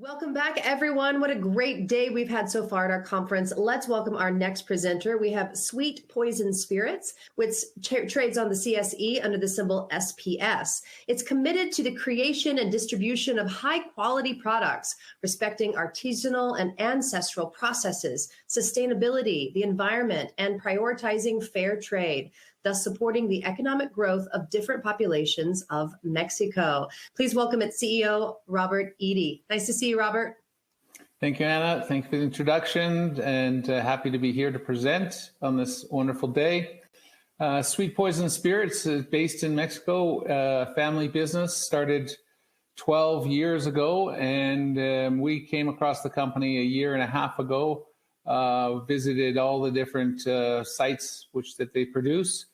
Welcome back, everyone. What a great day we've had so far at our conference. Let's welcome our next presenter. We have Sweet Poison Spirits, which trades on the CSE under the symbol SPS. It's committed to the creation and distribution of high-quality products, respecting artisanal and ancestral processes, sustainability, the environment, and prioritizing fair trade, thus supporting the economic growth of different populations of Mexico. Please welcome its CEO, Robert Eadie. Nice to see you, Robert. Thank you, Anna. Thank you for the introduction, and happy to be here to present on this wonderful day. Sweet Poison Spirits is based in Mexico, family business, started 12 years ago, and we came across the company a year and a half ago, visited all the different sites that they produce.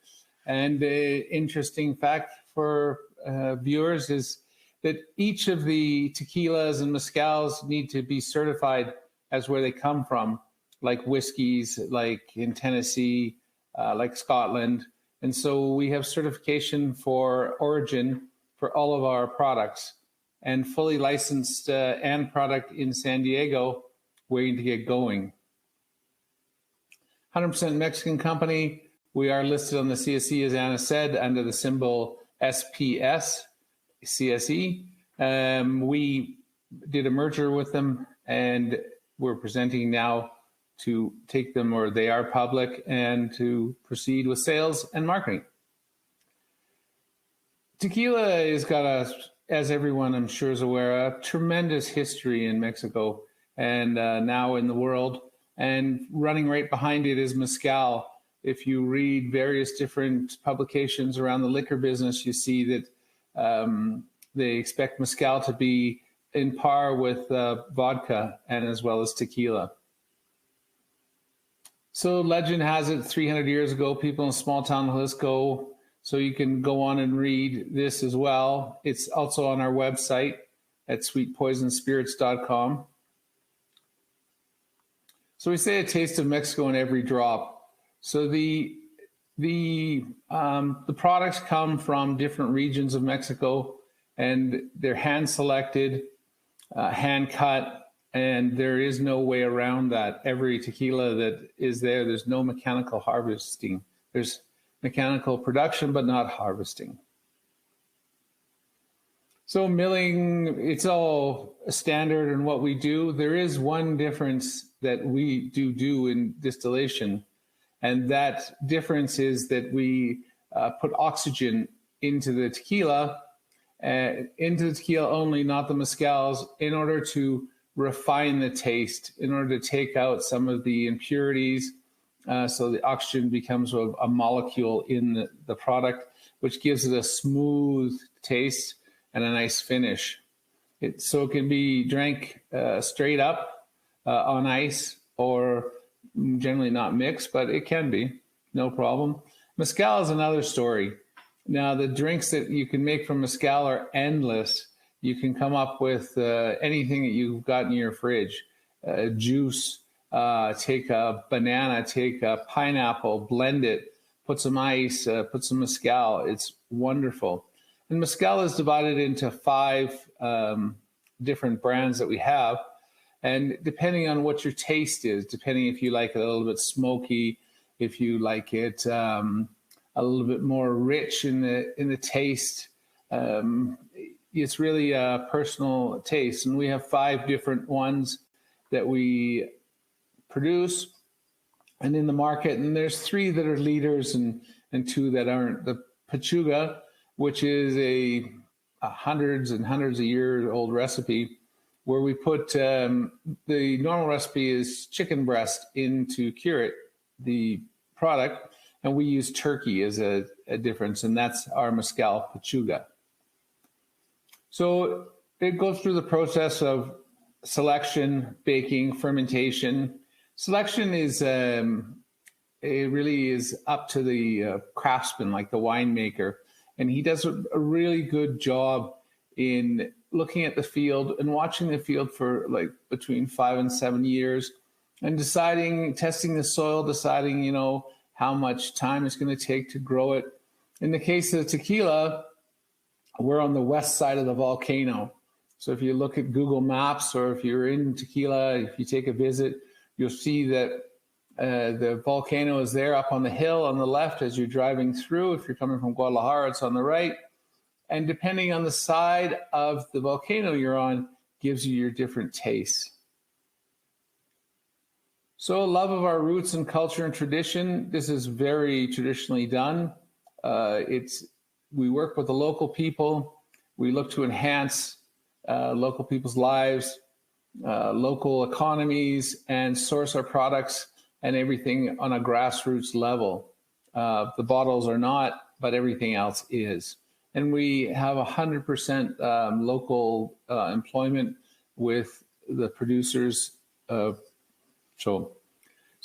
And an interesting fact for viewers is that each of the tequilas and mezcals need to be certified as where they come from, like whiskeys, like in Tennessee, like Scotland. And so we have certification for origin for all of our products, and fully licensed and product in San Diego, waiting to get going. 100% Mexican company. We are listed on the CSE, as Anna said, under the symbol SPS, CSE. We did a merger with them, and we're presenting now to take them, or they are public, and to proceed with sales and marketing. Tequila has got as everyone I'm sure is aware, a tremendous history in Mexico and now in the world. And running right behind it is mezcal. If you read various different publications around the liquor business, you see that they expect mezcal to be in par with vodka and as well as tequila. So legend has it 300 years ago, people in small town Jalisco, so you can go on and read this as well. It's also on our website at sweetpoisonspirits.com. So we say a taste of Mexico in every drop. So the products come from different regions of Mexico, and they're hand selected, hand cut, and there is no way around that. Every tequila that is there's no mechanical harvesting. There's mechanical production, but not harvesting. So milling, it's all standard in what we do. There is one difference that we do in distillation, and that difference is that we put oxygen into the tequila only, not the mezcals, in order to refine the taste, in order to take out some of the impurities, so the oxygen becomes a molecule in the product, which gives it a smooth taste and a nice finish. So it can be drank straight up on ice, or generally not mixed, but it can be, no problem. Mezcal is another story. Now, the drinks that you can make from mezcal are endless. You can come up with anything that you've got in your fridge. Juice, take a banana, take a pineapple, blend it, put some ice, put some mezcal. It's wonderful. And mezcal is divided into 5 different brands that we have. And depending on what your taste is, depending if you like it a little bit smoky, if you like it a little bit more rich in the taste, it's really a personal taste. And we have 5 different ones that we produce and in the market. And there's 3 that are leaders and 2 that aren't. The Pechuga, which is a hundreds and hundreds of year old recipe, where we put the normal recipe is chicken breast in to cure it, the product, and we use turkey as a difference, and that's our mezcal Pechuga. So it goes through the process of selection, baking, fermentation. Selection is it really is up to the craftsman, like the winemaker, and he does a really good job in looking at the field and watching the field for like between 5 and 7 years, and testing the soil, deciding, how much time it's going to take to grow it. In the case of tequila, we're on the west side of the volcano. So if you look at Google Maps, or if you're in Tequila, if you take a visit, you'll see that the volcano is there up on the hill on the left as you're driving through. If you're coming from Guadalajara, it's on the right. And depending on the side of the volcano you're on, gives you your different tastes. So, love of our roots and culture and tradition. This is very traditionally done. We work with the local people. We look to enhance local people's lives, local economies, and source our products and everything on a grassroots level. The bottles are not, but everything else is. And we have 100% local employment with the producers. So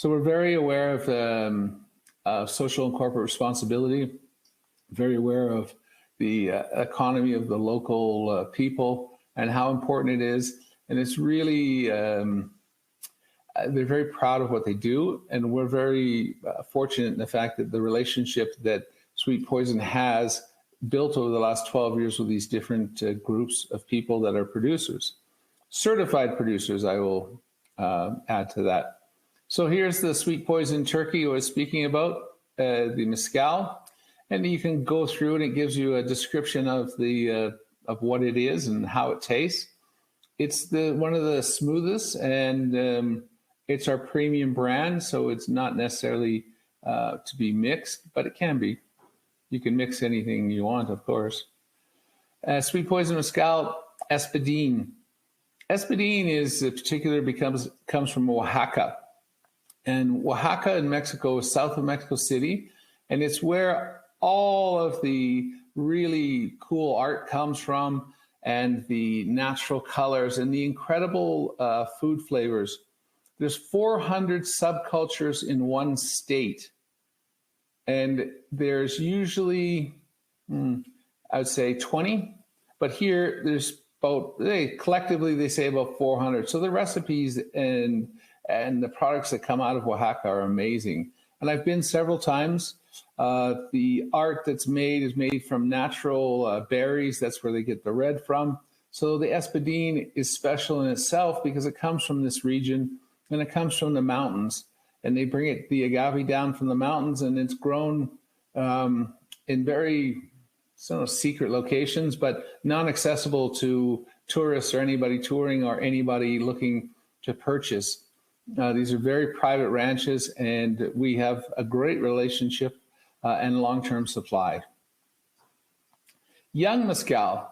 we're very aware of social and corporate responsibility, very aware of the economy of the local people and how important it is. And it's really, they're very proud of what they do. And we're very fortunate in the fact that the relationship that Sweet Poison has built over the last 12 years with these different groups of people that are producers. Certified producers, I will add to that. So here's the Sweet Poison turkey I was speaking about, the mezcal. And you can go through and it gives you a description of what it is and how it tastes. It's one of the smoothest, and it's our premium brand, so it's not necessarily to be mixed, but it can be. You can mix anything you want, of course. Sweet Poison Mezcal, Espadín. Espadín is comes from Oaxaca. And Oaxaca in Mexico is south of Mexico City, and it's where all of the really cool art comes from, and the natural colors and the incredible food flavors. There's 400 subcultures in one state. And there's usually, I would say 20, but here there's collectively they say about 400. So the recipes and the products that come out of Oaxaca are amazing. And I've been several times. The art that's made is made from natural berries. That's where they get the red from. So the Espadín is special in itself because it comes from this region and it comes from the mountains. And they bring the agave down from the mountains, and it's grown in very secret locations, but non-accessible to tourists or anybody touring or anybody looking to purchase. These are very private ranches, and we have a great relationship and long-term supply. Young mezcal.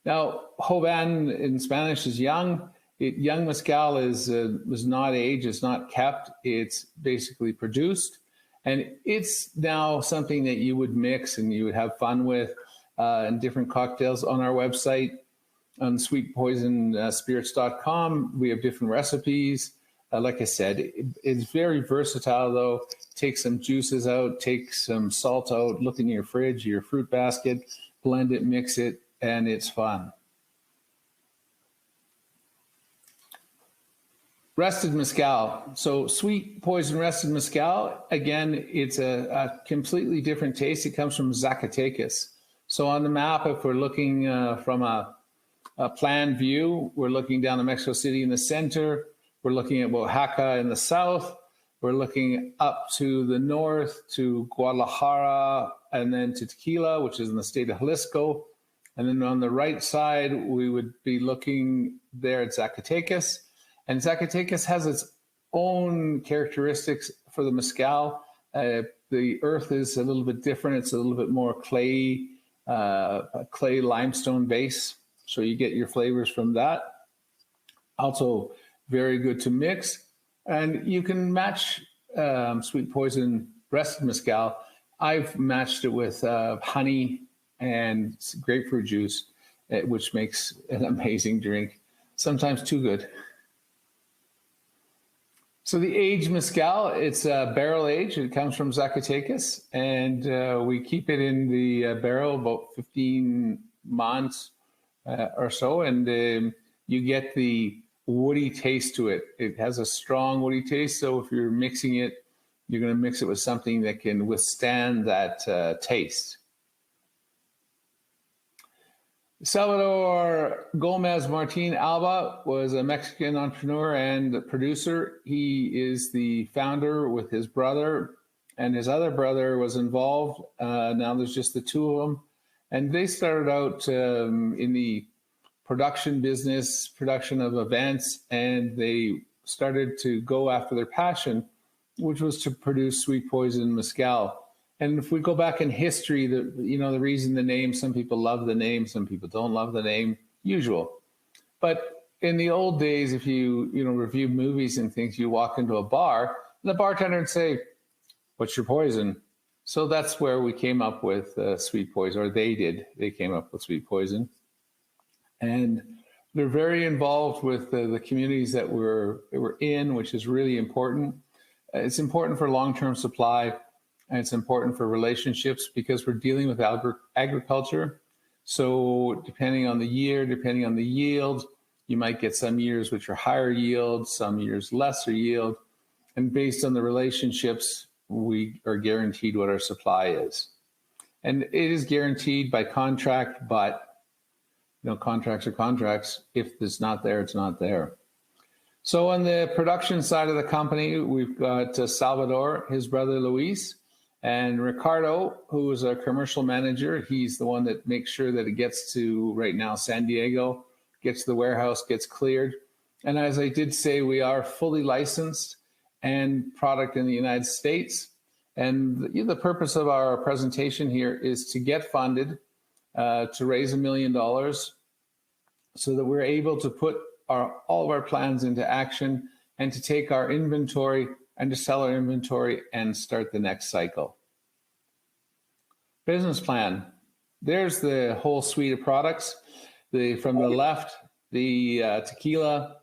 Now, joven in Spanish is young. Young mezcal is not aged, it's not kept, it's basically produced. And it's now something that you would mix and you would have fun with in different cocktails. On our website, on sweetpoisonspirits.com, we have different recipes. Like I said, it's very versatile though. Take some juices out, take some salt out, look in your fridge, your fruit basket, blend it, mix it, and it's fun. Rested mezcal. So Sweet Poison Rested Mezcal, again, it's a completely different taste. It comes from Zacatecas. So on the map, if we're looking from a plan view, we're looking down to Mexico City in the center. We're looking at Oaxaca in the south. We're looking up to the north to Guadalajara and then to Tequila, which is in the state of Jalisco. And then on the right side, we would be looking there at Zacatecas. And Zacatecas has its own characteristics for the mezcal. The earth is a little bit different. It's a little bit more clay limestone base. So you get your flavors from that. Also very good to mix. And you can match Sweet Poison Rested Mezcal. I've matched it with honey and grapefruit juice, which makes an amazing drink. Sometimes too good. So the aged mezcal, it's barrel aged. It comes from Zacatecas, and we keep it in the barrel about 15 months or so, and you get the woody taste to it. It has a strong woody taste, so if you're mixing it, you're going to mix it with something that can withstand that taste. Salvador Gomez Martin Alba was a Mexican entrepreneur and producer. He is the founder with his brother, and his other brother was involved. Now there's just the two of them. And they started out in the production business, production of events, and they started to go after their passion, which was to produce Sweet Poison Mezcal. And if we go back in history, the reason the name, some people love the name, some people don't love the name, usual. But in the old days, if you review movies and things, you walk into a bar, and the bartender would say, "What's your poison?" So that's where we came up with Sweet Poison, or they did. They came up with Sweet Poison. And they're very involved with the communities that we're in, which is really important. It's important for long-term supply. And it's important for relationships because we're dealing with agriculture. So depending on the year, depending on the yield, you might get some years which are higher yield, some years lesser yield. And based on the relationships, we are guaranteed what our supply is. And it is guaranteed by contract, but contracts are contracts. If it's not there, it's not there. So on the production side of the company, we've got Salvador, his brother Luis, and Ricardo, who is a commercial manager. He's the one that makes sure that it gets to, right now, San Diego, gets to the warehouse, gets cleared. And as I did say, we are fully licensed and product in the United States. And the purpose of our presentation here is to get funded, to raise $1 million so that we're able to put all of our plans into action and to take our inventory and to sell our inventory and start the next cycle. Business plan. There's the whole suite of products. From the left, the tequila,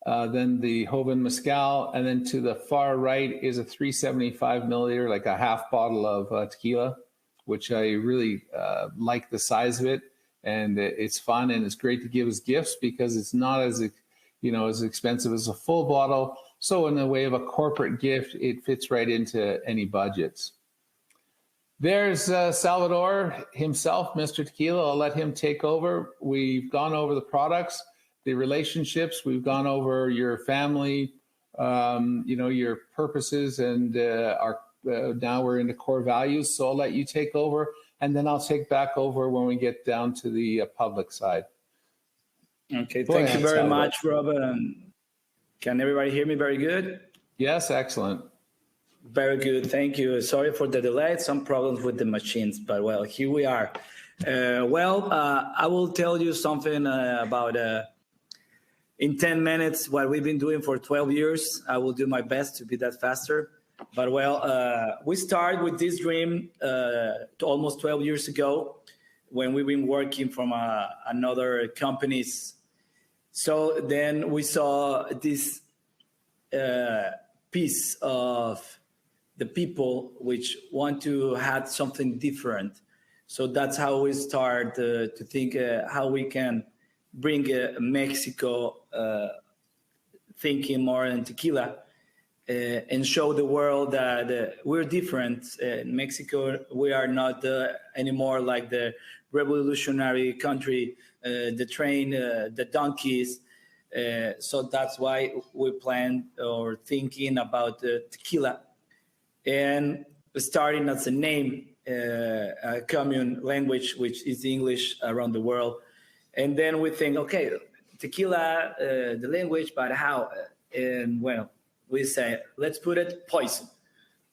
then the Joven Mezcal, and then to the far right is a 375 milliliter, like a half bottle of tequila, which I really like the size of it. And it's fun and it's great to give as gifts because it's not as expensive as a full bottle. So in the way of a corporate gift, it fits right into any budgets. There's Salvador himself, Mr. Tequila. I'll let him take over. We've gone over the products, the relationships. We've gone over your family, your purposes, and now we're into core values. So I'll let you take over, and then I'll take back over when we get down to the public side. Okay, thank you very much, Robert. Can everybody hear me very good? Yes, excellent. Very good, thank you. Sorry for the delay, some problems with the machines, but well, here we are. I will tell you something about, in 10 minutes, what we've been doing for 12 years. I will do my best to be that faster. But we started with this dream almost 12 years ago when we've been working from another companies. So then we saw this piece of the people which want to have something different. So that's how we start to think how we can bring Mexico thinking more in tequila and show the world that we're different. In Mexico, we are not anymore like the revolutionary country, the train, the donkeys. So that's why we plan or thinking about tequila. And starting as a name, a common language, which is English around the world. And then we think, okay, tequila, the language, but how? And well, we say, let's put it poison.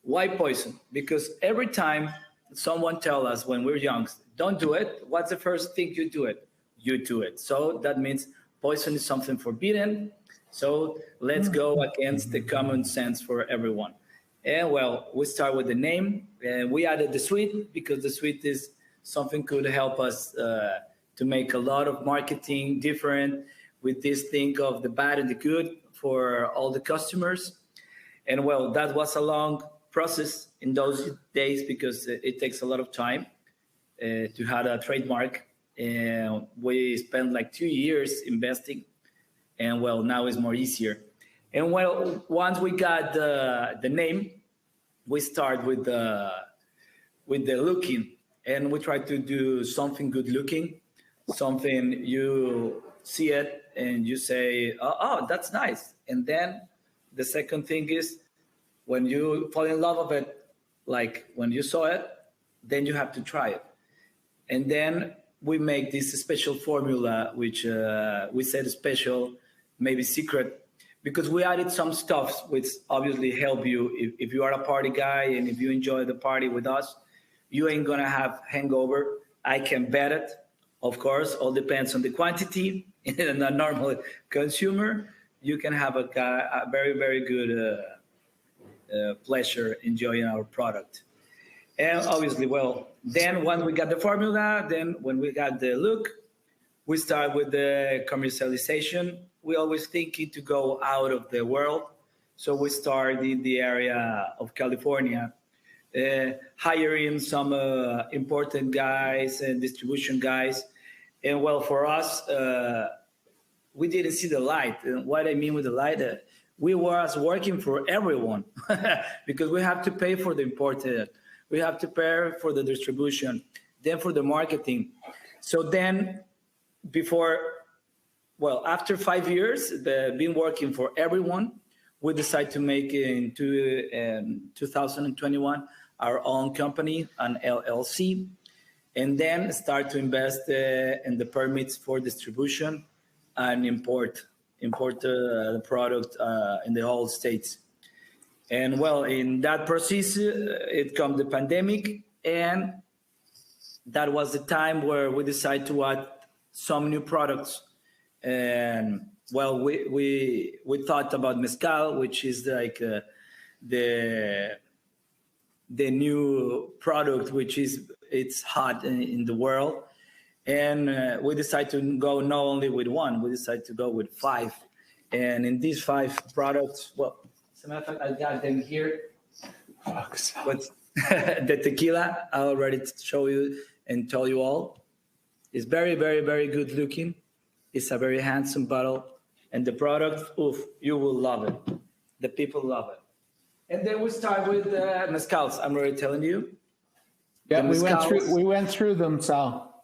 Why poison? Because every time someone tells us when we're young, don't do it, what's the first thing you do it? You do it. So that means poison is something forbidden. So let's go against the common sense for everyone. And well, we start with the name. And we added the sweet because the sweet is something could help us to make a lot of marketing different with this thing of the bad and the good for all the customers. And well, that was a long process in those days because it takes a lot of time to have a trademark. And we spent like 2 years investing. And well, now it's more easier. And well, once we got the name, we start with the looking, and we try to do something good looking. something, you see it and you say, oh, that's nice. And then the second thing is when you fall in love with it, like when you saw it, then you have to try it. And then we make this special formula, which we said special, maybe secret, because we added some stuff which obviously help you. If you are a party guy and if you enjoy the party with us, you ain't gonna have hangover. I can bet it. Of course, all depends on the quantity. In a normal consumer, you can have a very, very good pleasure enjoying our product. And obviously, well, then once we got the formula, then when we got the look, we start with the commercialization. We always thinking to go out of the world. So we start in the area of California, hiring some important guys and distribution guys. And well, for us, we didn't see the light. And what I mean with the light, we was working for everyone because we have to pay for the imported. We have to pay for the distribution, then for the marketing. So then after 5 years, been working for everyone, we decided to make in 2021 our own company, an LLC, and then start to invest in the permits for distribution and import the product in the whole States. And well, in that process, it come the pandemic, and that was the time where we decided to add some new products. And well, we thought about mezcal, which is like the new product, which it's hot in the world. And we decided to go not only with one, we decided to go with 5. And in these 5 products, well, as a matter of fact, I got them here. But the tequila, I already show you and tell you all, is very, very, very good looking. It's a very handsome bottle. And the product, you will love it. The people love it. And then we start with mezcals. I'm already telling you. Yeah, we went through them, Sal.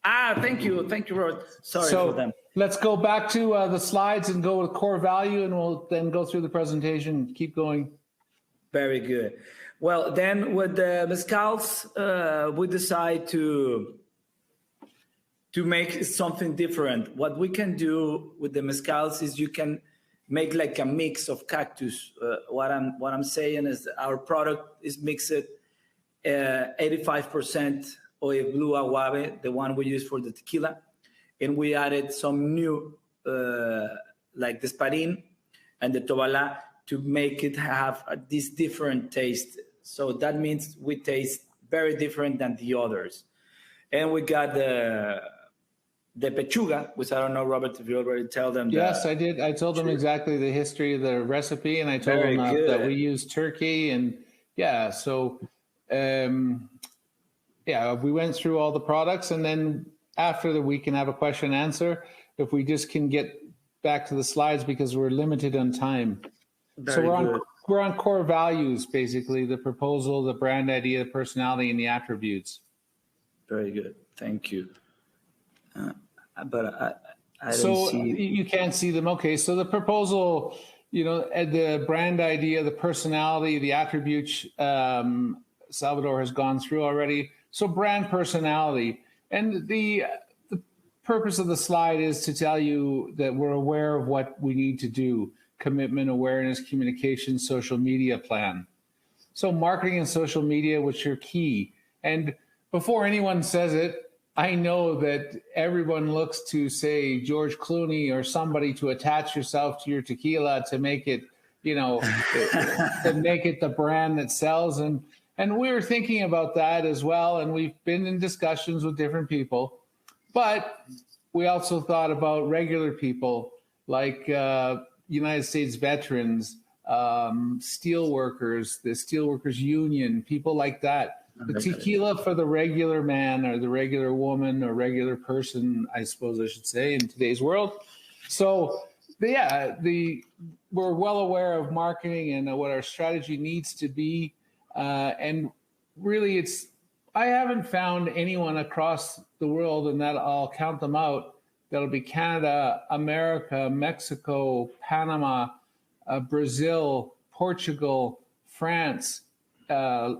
Thank you, Robert. Sorry for them. Let's go back to the slides and go with core value, and we'll then go through the presentation. Keep going. Very good. Well, then with the mezcals, we decide to make something different. What we can do with the mezcals is you can make like a mix of cactus. What I'm saying is our product is mixed 85% of blue agave, the one we use for the tequila, and we added some new like the Sparin and the Tobalá to make it have this different taste. So that means we taste very different than the others. And we got the pechuga, which I don't know, Robert, if you already tell them. Yes, I did. I told them exactly the history of the recipe, and I told them that we use turkey. And yeah, so we went through all the products, and then after we can have a question and answer if we just can get back to the slides because we're limited on time. We're on core values, basically, the proposal, the brand idea, the personality, and the attributes. Very good. Thank you. But I don't so see. You can't see them. Okay, so the proposal, the brand idea, the personality, the attributes, Salvador has gone through already. So brand personality. And the purpose of the slide is to tell you that we're aware of what we need to do: commitment, awareness, communication, social media plan. So marketing and social media, which are key. And before anyone says it, I know that everyone looks to, say, George Clooney or somebody to attach yourself to your tequila to make it, to make it the brand that sells. And we were thinking about that as well. And we've been in discussions with different people. But we also thought about regular people like United States veterans, steel workers, the Steelworkers Union, people like that. The tequila for the regular man or the regular woman or regular person, I suppose I should say, in today's world. So, we're well aware of marketing and what our strategy needs to be. And really, it's I haven't found anyone across the world, and that I'll count them out. That'll be Canada, America, Mexico, Panama, Brazil, Portugal, France,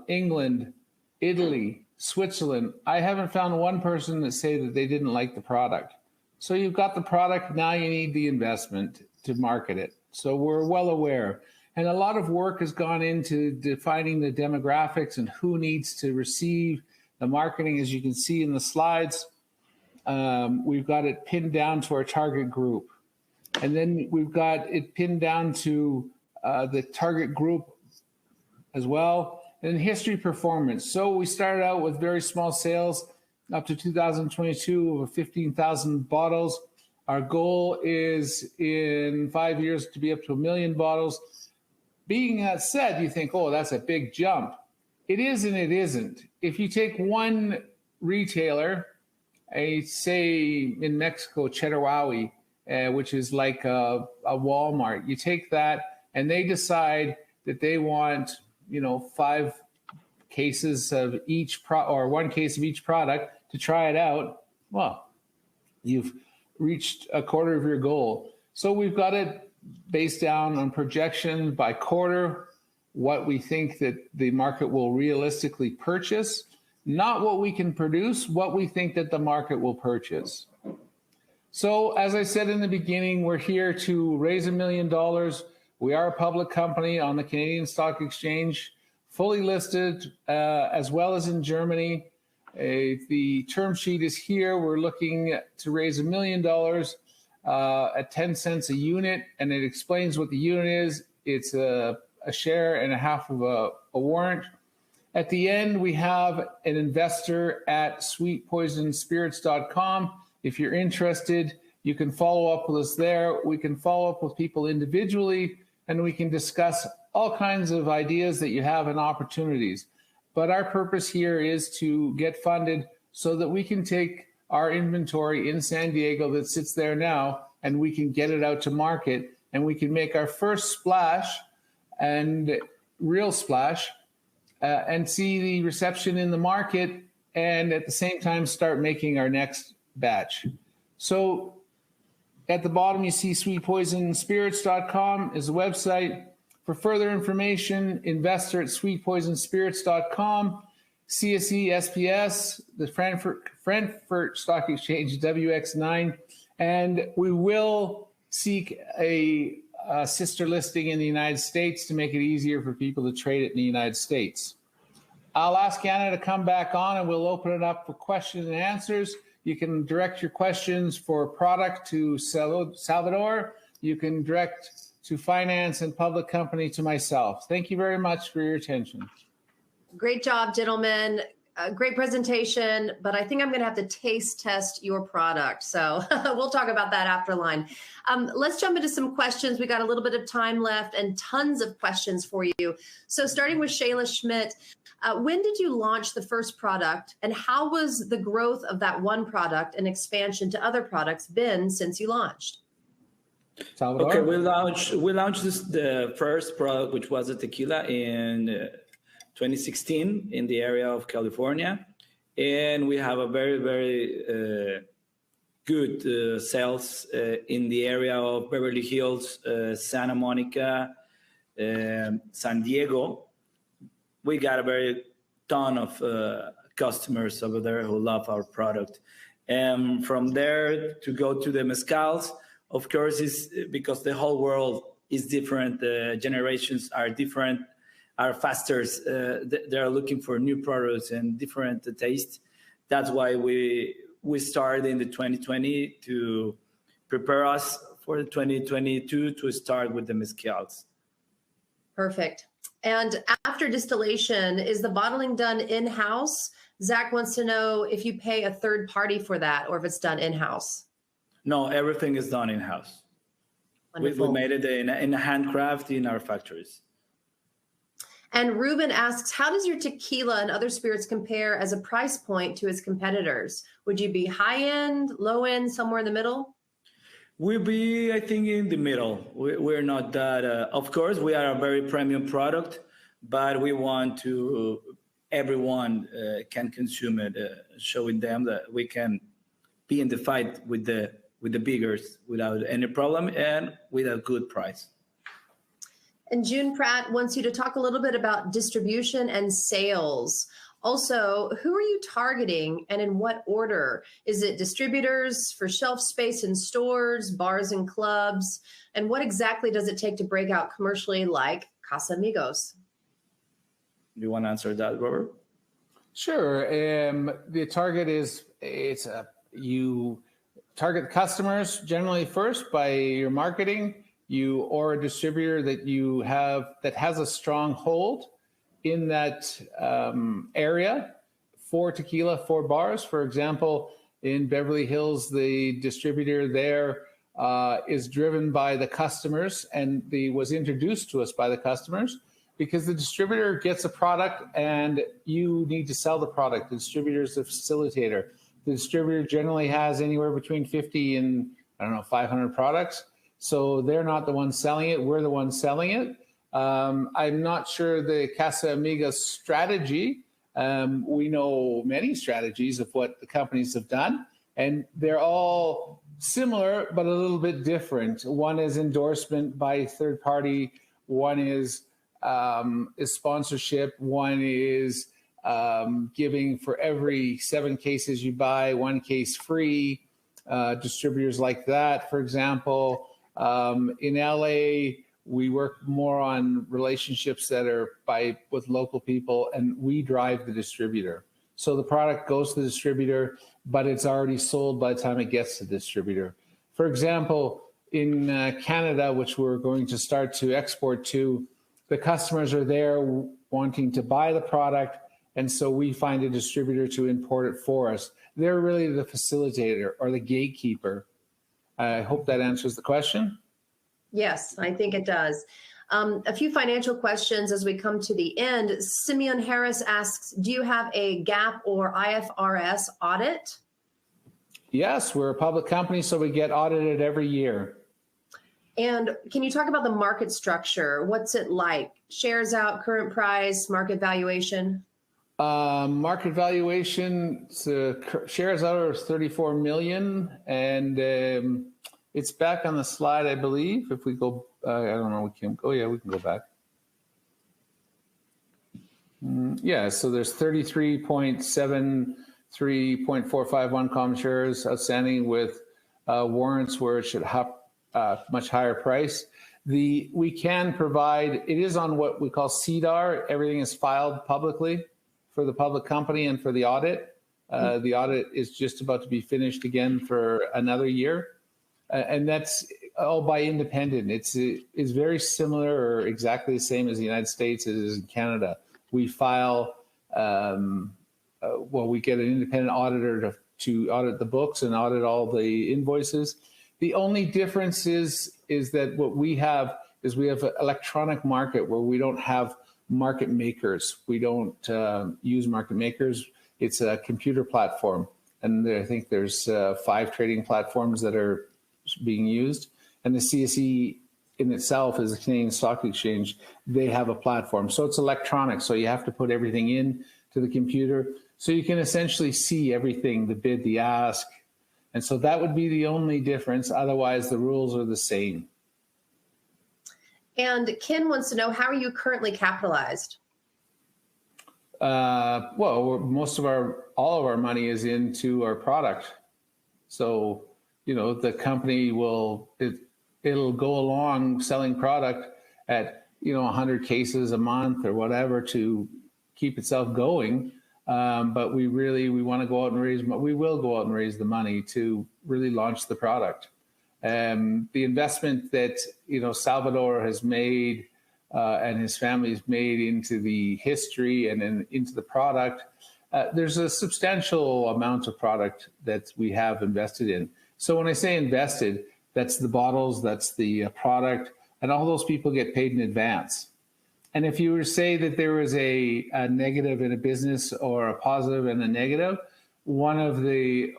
England, Italy, Switzerland. I haven't found one person that say that they didn't like the product. So you've got the product, now you need the investment to market it. So we're well aware. And a lot of work has gone into defining the demographics and who needs to receive the marketing. As you can see in the slides, we've got it pinned down to our target group. And then we've got it pinned down to the target group as well. And history performance. So we started out with very small sales up to 2022 of 15,000 bottles. Our goal is in 5 years to be up to 1 million bottles. Being that said, you think, oh, that's a big jump. It is and it isn't. If you take one retailer, say in Mexico, Chedraui, which is like a Walmart, you take that and they decide that they want 5 cases of each or 1 case of each product to try it out. Well, you've reached a quarter of your goal. So we've got it based down on projection by quarter, what we think that the market will realistically purchase, not what we can produce, what we think that the market will purchase. So as I said in the beginning, we're here to raise $1 million. We are a public company on the Canadian Stock Exchange, fully listed, as well as in Germany. The term sheet is here. We're looking to raise $1 million at 10 cents a unit, and it explains what the unit is. It's a share and a half of a warrant. At the end, we have an investor at sweetpoisonspirits.com. If you're interested, you can follow up with us there. We can follow up with people individually, and we can discuss all kinds of ideas that you have and opportunities. But our purpose here is to get funded so that we can take our inventory in San Diego that sits there now, and we can get it out to market, and we can make our first splash and real splash and see the reception in the market, and at the same time start making our next batch. So at the bottom, you see sweetpoisonspirits.com is the website. For further information, investor at sweetpoisonspirits.com, CSE, SPS, the Frankfurt Stock Exchange, WX9, and we will seek a sister listing in the United States to make it easier for people to trade it in the United States. I'll ask Anna to come back on and we'll open it up for questions and answers. You can direct your questions for product to Salvador. You can direct to finance and public company to myself. Thank you very much for your attention. Great job, gentlemen. Great presentation, but I think I'm going to have to taste test your product. So we'll talk about that after line. Let's jump into some questions. We got a little bit of time left and tons of questions for you. So starting with Shayla Schmidt, when did you launch the first product, and how was the growth of that one product and expansion to other products been since you launched? Salvador? Okay, we launched the first product, which was a tequila in 2016 in the area of California, and we have a very, very good sales in the area of Beverly Hills, Santa Monica, San Diego. We got a very ton of customers over there who love our product. And from there to go to the mezcals, of course, is because the whole world is different. The generations are different, are faster. They're looking for new products and different tastes. That's why we started in the 2020 to prepare us for the 2022 to start with the mezcals. Perfect. And after distillation, is the bottling done in-house? Zach wants to know if you pay a third party for that or if it's done in-house. No, everything is done in-house. We made it in a handcraft in our factories. And Ruben asks, how does your tequila and other spirits compare as a price point to its competitors? Would you be high-end, low-end, somewhere in the middle? We'll be, I think, in the middle. We're not that, of course, we are a very premium product, but we want to everyone can consume it, showing them that we can be in the fight with the biggers without any problem and with a good price. And June Pratt wants you to talk a little bit about distribution and sales. Also, who are you targeting and in what order? Is it distributors for shelf space in stores, bars and clubs? And what exactly does it take to break out commercially like Casamigos? You want to answer that, Robert? Sure. The target is you target customers generally first by your marketing, or a distributor that you have that has a strong hold in that area for tequila, for bars. For example, in Beverly Hills, the distributor there is driven by the customers and was introduced to us by the customers, because the distributor gets a product and you need to sell the product. The distributor is the facilitator. The distributor generally has anywhere between 50 and 500 products. So they're not the ones selling it. We're the ones selling it. I'm not sure the Casamigos strategy. We know many strategies of what the companies have done, and they're all similar, but a little bit different. One is endorsement by third party. One is sponsorship. One is giving for every 7 cases you buy, 1 case free. Distributors like that, for example. In LA, we work more on relationships that are with local people, and we drive the distributor. So the product goes to the distributor, but it's already sold by the time it gets to the distributor. For example, in Canada, which we're going to start to export to, the customers are there wanting to buy the product, and so we find a distributor to import it for us. They're really the facilitator or the gatekeeper. I hope that answers the question. Yes, I think it does. A few financial questions as we come to the end. Simeon Harris asks, do you have a GAAP or IFRS audit? Yes, we're a public company, so we get audited every year. And can you talk about the market structure? What's it like? Shares out, current price, market valuation? Market valuation, shares out are 34 million, and it's back on the slide, I believe. If we go, I don't know, we can go back. Yeah, so there's 33.73.451 common shares outstanding with warrants where it should have much higher price. We can provide, it is on what we call CDAR. Everything is filed publicly for the public company and for the audit. The audit is just about to be finished again for another year. And that's all by independent. It's very similar or exactly the same as the United States as it is in Canada. We file, we get an independent auditor to audit the books and audit all the invoices. The only difference is that what we have is we have an electronic market where we don't have market makers. We don't use market makers. It's a computer platform. And I think there's 5 trading platforms that are being used. And the CSE in itself is a Canadian Stock Exchange. They have a platform. So it's electronic. So you have to put everything in to the computer. So you can essentially see everything, the bid, the ask. And so that would be the only difference. Otherwise, the rules are the same. And Ken wants to know, how are you currently capitalized? Well, all of our money is into our product. So, the company it'll go along selling product at, 100 cases a month or whatever to keep itself going. But we want to go out and we will go out and raise the money to really launch the product. The investment that, Salvador has made and his family has made into the history and into the product, there's a substantial amount of product that we have invested in. So when I say invested, that's the bottles, that's the product, and all those people get paid in advance. And if you were to say that there was a negative in a business or a positive and a negative, probably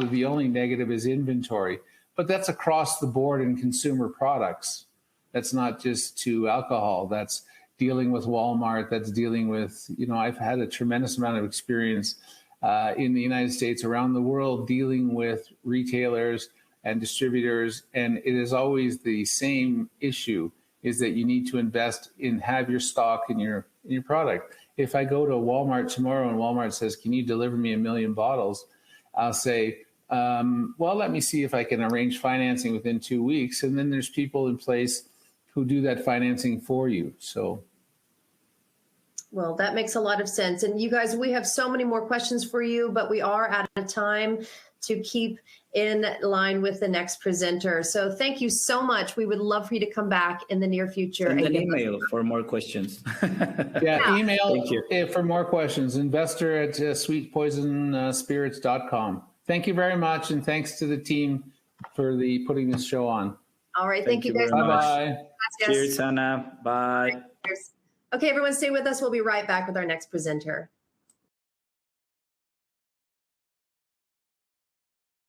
the only negative is inventory. But that's across the board in consumer products. That's not just to alcohol. That's dealing with Walmart, that's dealing with, I've had a tremendous amount of experience in the United States, around the world, dealing with retailers and distributors. And it is always the same issue, is that you need to invest in, have your stock in your product. If I go to Walmart tomorrow and Walmart says, can you deliver me 1 million bottles? I'll say, well, let me see if I can arrange financing within 2 weeks. And then there's people in place who do that financing for you. So, well, that makes a lot of sense. And you guys, we have so many more questions for you, but we are out of time to keep in line with the next presenter. So thank you so much. We would love for you to come back in the near future. Send an email for more questions. Yeah, email Thank you. For more questions, investor@sweetpoisonspirits.com. Thank you very much. And thanks to the team for putting this show on. All right. Thank you guys. Bye-bye. Cheers, Anna. Bye. Okay, everyone stay with us. We'll be right back with our next presenter.